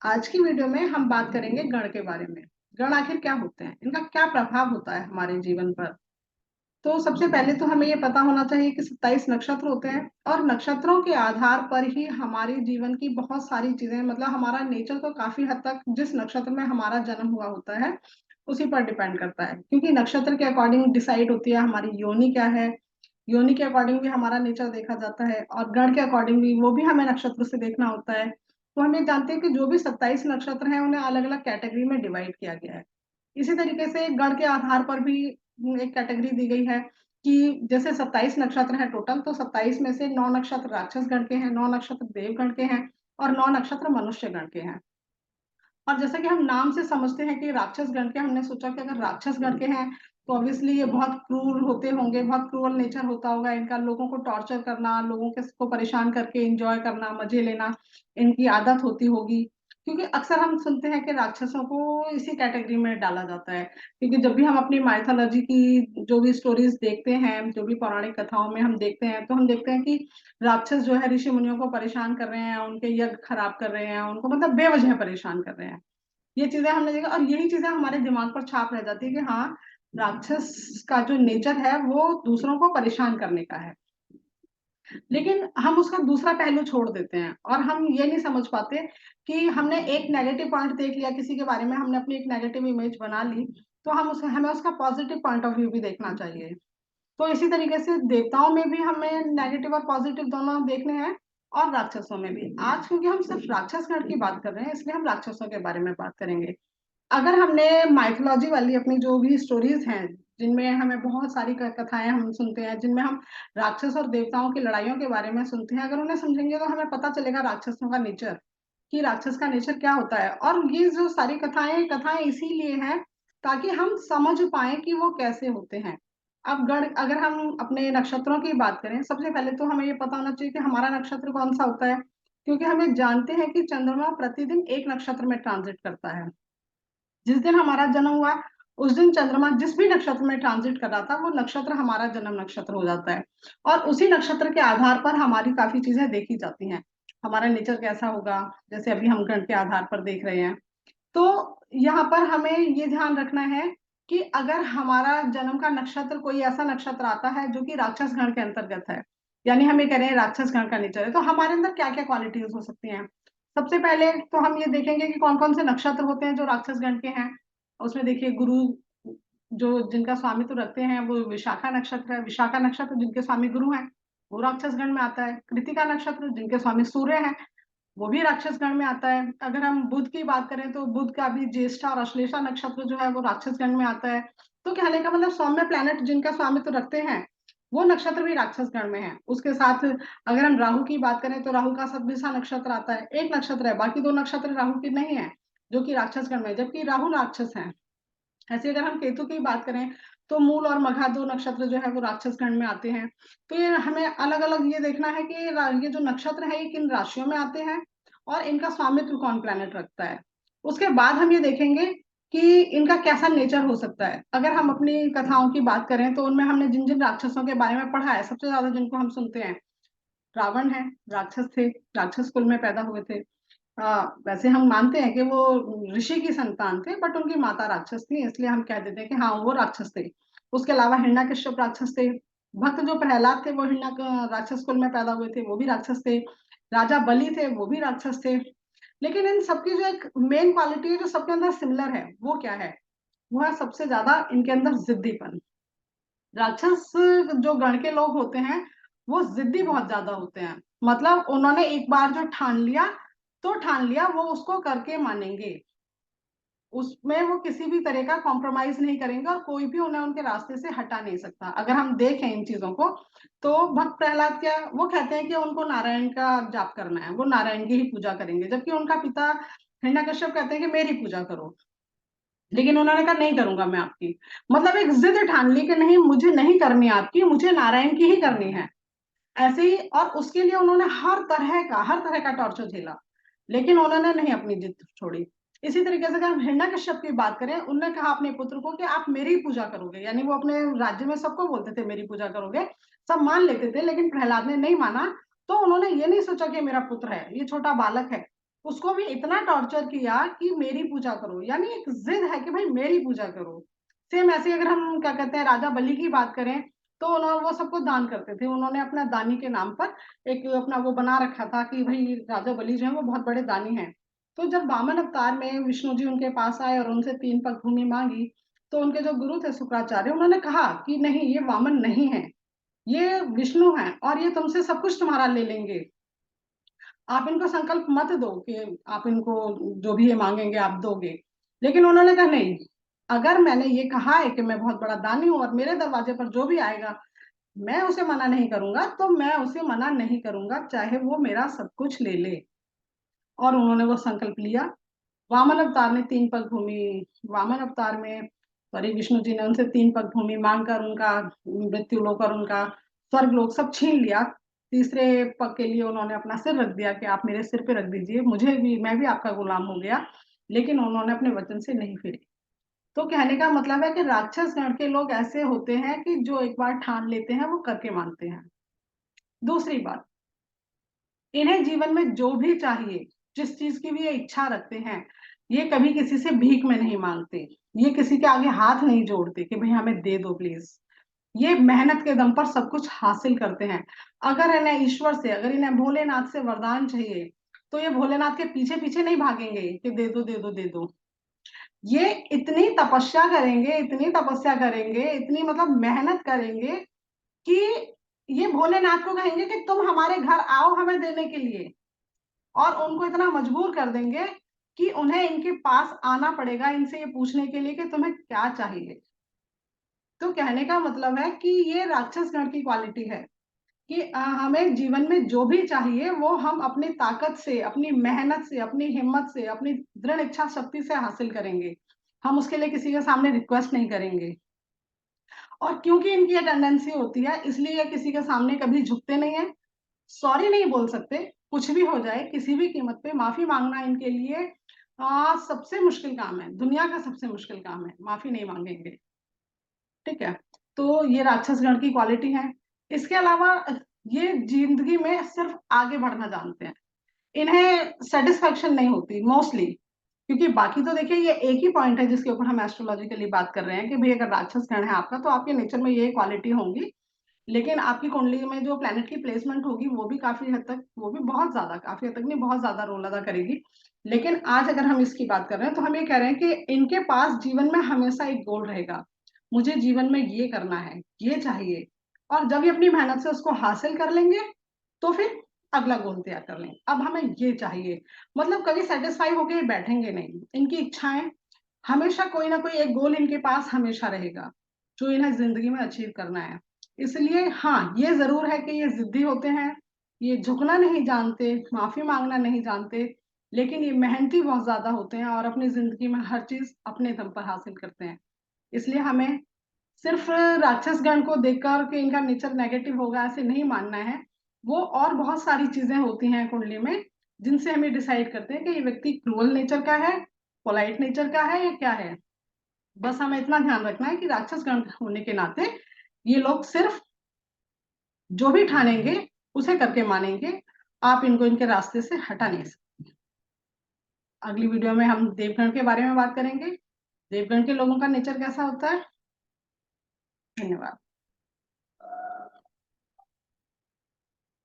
आज की वीडियो में हम बात करेंगे गण के बारे में। गण आखिर क्या होते हैं, इनका क्या प्रभाव होता है हमारे जीवन पर। तो सबसे पहले तो हमें ये पता होना चाहिए कि 27 नक्षत्र होते हैं और नक्षत्रों के आधार पर ही हमारे जीवन की बहुत सारी चीजें, मतलब हमारा नेचर तो काफी हद तक जिस नक्षत्र में हमारा जन्म हुआ होता है उसी पर डिपेंड करता है, क्योंकि नक्षत्र के अकॉर्डिंग डिसाइड होती है हमारी योनि क्या है। योनि के अकॉर्डिंग भी हमारा नेचर देखा जाता है और गण के अकॉर्डिंग भी वो भी हमें नक्षत्र से देखना होता है। तो हम ये जानते हैं कि जो भी 27 नक्षत्र हैं उन्हें अलग अलग कैटेगरी में डिवाइड किया गया है। इसी तरीके से गण के आधार पर भी एक कैटेगरी दी गई है कि जैसे 27 नक्षत्र है टोटल, तो 27 में से 9 नक्षत्र राक्षस गण के हैं, 9 नक्षत्र देव गण के हैं और 9 नक्षत्र मनुष्य गण के हैं। और जैसा कि हम नाम से समझते हैं कि राक्षस गण के, हमने सोचा कि अगर राक्षस गण के हैं तो ऑब्वियसली ये बहुत क्रूर होते होंगे, बहुत क्रूअल नेचर होता होगा इनका, लोगों को टॉर्चर करना, लोगों के को परेशान करके एंजॉय करना, मजे लेना इनकी आदत होती होगी। क्योंकि अक्सर हम सुनते हैं कि राक्षसों को इसी कैटेगरी में डाला जाता है, क्योंकि जब भी हम अपनी माइथोलॉजी की जो भी स्टोरीज देखते हैं, जो भी पौराणिक कथाओं में हम देखते हैं, तो हम देखते हैं कि राक्षस जो है ऋषि मुनियों को परेशान कर रहे हैं, उनके यज्ञ खराब कर रहे हैं, उनको मतलब बेवजह परेशान कर रहे हैं। ये चीजें हमने देखा और यही चीजें हमारे दिमाग पर छाप रह जाती है कि हाँ, राक्षस का जो नेचर है वो दूसरों को परेशान करने का है। लेकिन हम उसका दूसरा पहलू छोड़ देते हैं और हम ये नहीं समझ पाते कि हमने एक नेगेटिव पॉइंट देख लिया किसी के बारे में, हमने अपनी एक नेगेटिव इमेज बना ली, तो हमें उसका पॉजिटिव पॉइंट ऑफ व्यू भी देखना चाहिए। तो इसी तरीके से देवताओं में भी हमें नेगेटिव और पॉजिटिव दोनों देखने हैं और राक्षसों में भी। आज क्योंकि हम सिर्फ राक्षस गण की बात कर रहे हैं इसलिए हम राक्षसों के बारे में बात करेंगे। अगर हमने माइथोलॉजी वाली अपनी जो भी स्टोरीज हैं, जिनमें हमें बहुत सारी कथाएं हम सुनते हैं, जिनमें हम राक्षस और देवताओं की लड़ाइयों के बारे में सुनते हैं, अगर उन्हें समझेंगे तो हमें पता चलेगा राक्षसों का नेचर, कि राक्षस का नेचर क्या होता है। और ये जो सारी कथाएं कथाएं इसीलिए हैं ताकि हम समझ पाए कि वो कैसे होते हैं। अब गण, अगर हम अपने नक्षत्रों की बात करें, सबसे पहले तो हमें ये पता होना चाहिए कि हमारा नक्षत्र कौन सा होता है, क्योंकि हमें जानते हैं कि चंद्रमा प्रतिदिन एक नक्षत्र में ट्रांजिट करता है। जिस दिन हमारा जन्म हुआ उस दिन चंद्रमा जिस भी नक्षत्र में ट्रांजिट कर रहा था वो नक्षत्र हमारा जन्म नक्षत्र हो जाता है। और उसी नक्षत्र के आधार पर हमारी काफी चीजें देखी जाती हैं, हमारा नेचर कैसा होगा, जैसे अभी हम गण के आधार पर देख रहे हैं। तो यहाँ पर हमें ये ध्यान रखना है कि अगर हमारा जन्म का नक्षत्र कोई ऐसा नक्षत्र आता है जो कि राक्षस गण के अंतर्गत है, यानी हम ये कह रहे हैं राक्षस गण का नेचर है, तो हमारे अंदर क्या क्या क्वालिटीज हो सकती हैं। सबसे पहले तो हम ये देखेंगे कि कौन कौन से नक्षत्र होते हैं जो राक्षस गण के हैं। उसमें देखिए गुरु, जो जिनका स्वामित्व रखते हैं वो विशाखा नक्षत्र है। विशाखा नक्षत्र जिनके स्वामी गुरु हैं वो राक्षस गण में आता है। कृतिका नक्षत्र जिनके स्वामी सूर्य हैं वो भी राक्षस गण में आता है। अगर हम बुध की बात करें तो बुध का भी ज्येष्ठा और अश्लेषा नक्षत्र जो है वो राक्षस गण में आता है। तो कहने का मतलब सौम्य प्लैनेट जिनका स्वामित्व रखते हैं वो नक्षत्र भी राक्षस गण में है। उसके साथ अगर हम राहु की बात करें तो राहु का सतभिषा नक्षत्र आता है, एक नक्षत्र है, बाकी दो नक्षत्र राहु के नहीं है जो कि राक्षस गण में है, जबकि राहु राक्षस है। ऐसे अगर हम केतु की बात करें तो मूल और मघा दो नक्षत्र जो है वो राक्षस गण में आते हैं। तो ये हमें अलग अलग ये देखना है कि ये जो नक्षत्र है ये किन राशियों में आते हैं और इनका स्वामित्व कौन प्लैनेट रखता है। उसके बाद हम ये देखेंगे कि इनका कैसा नेचर हो सकता है। अगर हम अपनी कथाओं की बात करें तो उनमें हमने जिन जिन राक्षसों के बारे में पढ़ा है, सबसे ज्यादा जिनको हम सुनते हैं रावण है, राक्षस थे, राक्षस कुल में पैदा हुए थे। वैसे हम मानते हैं कि वो ऋषि की संतान थे बट उनकी माता राक्षस थी, इसलिए हम कह देते हैं कि हाँ वो राक्षस थे। उसके अलावा हिरण्यकश्यप राक्षस थे। भक्त जो प्रहलाद थे वो राक्षस कुल में पैदा हुए थे, वो भी राक्षस थे। राजा बलि थे, वो भी राक्षस थे। लेकिन इन सबकी जो एक मेन क्वालिटी है जो सबके अंदर सिमिलर है वो क्या है, वो है सबसे ज्यादा इनके अंदर जिद्दीपन। राक्षस जो गण के लोग होते हैं वो जिद्दी बहुत ज्यादा होते हैं। मतलब उन्होंने एक बार जो ठान लिया तो ठान लिया, वो उसको करके मानेंगे, उसमें वो किसी भी तरह का कॉम्प्रोमाइज नहीं करेंगे और कोई भी उन्हें उनके रास्ते से हटा नहीं सकता। अगर हम देखें इन चीजों को तो भक्त प्रहलाद क्या वो कहते हैं कि उनको नारायण का जाप करना है, वो नारायण की ही पूजा करेंगे, जबकि उनका पिता हिरण्यकश्यप कहते हैं कि मेरी पूजा करो। लेकिन उन्होंने कहा नहीं करूंगा मैं आपकी, मतलब एक जिद ठान ली कि नहीं मुझे नहीं करनी आपकी, मुझे नारायण की ही करनी है। ऐसे ही और उसके लिए उन्होंने हर तरह का टॉर्चर झेला, लेकिन उन्होंने नहीं अपनी जिद छोड़ी। इसी तरीके से अगर हम हिरण्यकश्यप की बात करें, उन्होंने कहा अपने पुत्र को कि आप मेरी पूजा करोगे, यानी वो अपने राज्य में सबको बोलते थे मेरी पूजा करोगे, सब मान लेते थे, लेकिन प्रहलाद ने नहीं माना। तो उन्होंने ये नहीं सोचा कि मेरा पुत्र है, ये छोटा बालक है, उसको भी इतना टॉर्चर किया कि मेरी पूजा करो, यानी एक जिद है कि भाई मेरी पूजा करो। सेम ऐसे अगर हम क्या कहते हैं राजा बलि की बात करें, तो उन्होंने वो सबको दान करते थे, उन्होंने अपना दानी के नाम पर एक अपना वो बना रखा था कि भाई राजा बलि जो है वो बहुत बड़े दानी हैं। तो जब वामन अवतार में विष्णु जी उनके पास आए और उनसे 3 पग भूमि मांगी, तो उनके जो गुरु थे शुक्राचार्य, उन्होंने कहा कि नहीं, ये वामन नहीं है, ये विष्णु है, और ये तुमसे सब कुछ तुम्हारा ले लेंगे। आप इनको संकल्प मत दो कि आप इनको जो भी ये मांगेंगे आप दोगे। लेकिन उन्होंने कहा नहीं, अगर मैंने ये कहा है कि मैं बहुत बड़ा दानी हूं और मेरे दरवाजे पर जो भी आएगा मैं उसे मना नहीं करूंगा, तो मैं उसे मना नहीं करूंगा, चाहे वो मेरा सब कुछ ले ले। और उन्होंने वो संकल्प लिया। वामन अवतार ने 3 पग भूमि, वामन अवतार में सॉरी विष्णु जी ने उनसे 3 पग भूमि मांगकर उनका मृत्यु लोक और उनका स्वर्ग लोक सब छीन लिया। तीसरे पग के लिए उन्होंने अपना सिर रख दिया कि आप मेरे सिर पे रख दीजिए, मुझे भी, मैं भी आपका गुलाम हो गया। लेकिन उन्होंने अपने वचन से नहीं फिरे। तो कहने का मतलब है कि राक्षस गण के लोग ऐसे होते हैं कि जो एक बार ठान लेते हैं वो करके मानते हैं। दूसरी बात, इन्हें जीवन में जो भी चाहिए, जिस चीज की भी ये इच्छा रखते हैं, ये कभी किसी से भीख में नहीं मांगते, ये किसी के आगे हाथ नहीं जोड़ते कि भाई हमें दे दो प्लीज। ये मेहनत के दम पर सब कुछ हासिल करते हैं। अगर इन्हें ईश्वर से, अगर इन्हें भोलेनाथ से वरदान चाहिए, तो ये भोलेनाथ के पीछे पीछे नहीं भागेंगे कि दे दो दे दो दे दो। ये इतनी तपस्या करेंगे, इतनी तपस्या करेंगे, इतनी मतलब मेहनत करेंगे कि ये भोलेनाथ को कहेंगे कि तुम हमारे घर आओ हमें देने के लिए, और उनको इतना मजबूर कर देंगे कि उन्हें इनके पास आना पड़ेगा इनसे ये पूछने के लिए कि तुम्हें क्या चाहिए। तो कहने का मतलब है कि ये राक्षस गण की क्वालिटी है कि हमें जीवन में जो भी चाहिए वो हम अपनी ताकत से, अपनी मेहनत से, अपनी हिम्मत से, अपनी दृढ़ इच्छा शक्ति से हासिल करेंगे। हम उसके लिए किसी के सामने रिक्वेस्ट नहीं करेंगे। और क्योंकि इनकी ये टेंडेंसी होती है, इसलिए ये किसी के सामने कभी झुकते नहीं है, सॉरी नहीं बोल सकते। कुछ भी हो जाए किसी भी कीमत पे माफी मांगना इनके लिए सबसे मुश्किल काम है, दुनिया का सबसे मुश्किल काम है, माफी नहीं मांगेंगे। ठीक है। तो ये राक्षस गण की क्वालिटी है। इसके अलावा ये जिंदगी में सिर्फ आगे बढ़ना जानते हैं, इन्हें सेटिस्फेक्शन नहीं होती मोस्टली। क्योंकि बाकी तो देखिए ये एक ही पॉइंट है जिसके ऊपर हम एस्ट्रोलॉजिकली बात कर रहे हैं कि भाई अगर राक्षस गण है आपका तो आपके नेचर में ये क्वालिटी होंगी। लेकिन आपकी कुंडली में जो प्लेनेट की प्लेसमेंट होगी वो भी काफी हद तक, वो भी बहुत ज्यादा, काफी हद तक नहीं बहुत ज्यादा रोल अदा करेगी। लेकिन आज अगर हम इसकी बात कर रहे हैं तो हम ये कह रहे हैं कि इनके पास जीवन में हमेशा एक गोल रहेगा, मुझे जीवन में ये करना है, ये चाहिए। और जब ये अपनी मेहनत से उसको हासिल कर लेंगे तो फिर अगला गोल तैयार कर लेंगे, अब हमें ये चाहिए। मतलब कभी सेटिस्फाई होके बैठेंगे नहीं, इनकी इच्छाएं हमेशा कोई ना कोई एक गोल इनके पास हमेशा रहेगा जो इन्हें जिंदगी में अचीव करना है। इसलिए हाँ, ये जरूर है कि ये जिद्दी होते हैं, ये झुकना नहीं जानते, माफी मांगना नहीं जानते, लेकिन ये मेहनती बहुत ज्यादा होते हैं और अपनी जिंदगी में हर चीज अपने दम पर हासिल करते हैं। इसलिए हमें सिर्फ राक्षस गण को देखकर कि इनका नेचर नेगेटिव होगा ऐसे नहीं मानना है। वो और बहुत सारी चीजें होती हैं कुंडली में जिनसे हमें डिसाइड करते हैं कि ये व्यक्ति क्रूअल नेचर का है, पोलाइट नेचर का है, या क्या है। बस हमें इतना ध्यान रखना है कि राक्षस गण होने के नाते ये लोग सिर्फ जो भी ठानेंगे उसे करके मानेंगे, आप इनको इनके रास्ते से हटा नहीं सकते। अगली वीडियो में हम देवगण के बारे में बात करेंगे, देवगण के लोगों का नेचर कैसा होता है। धन्यवाद।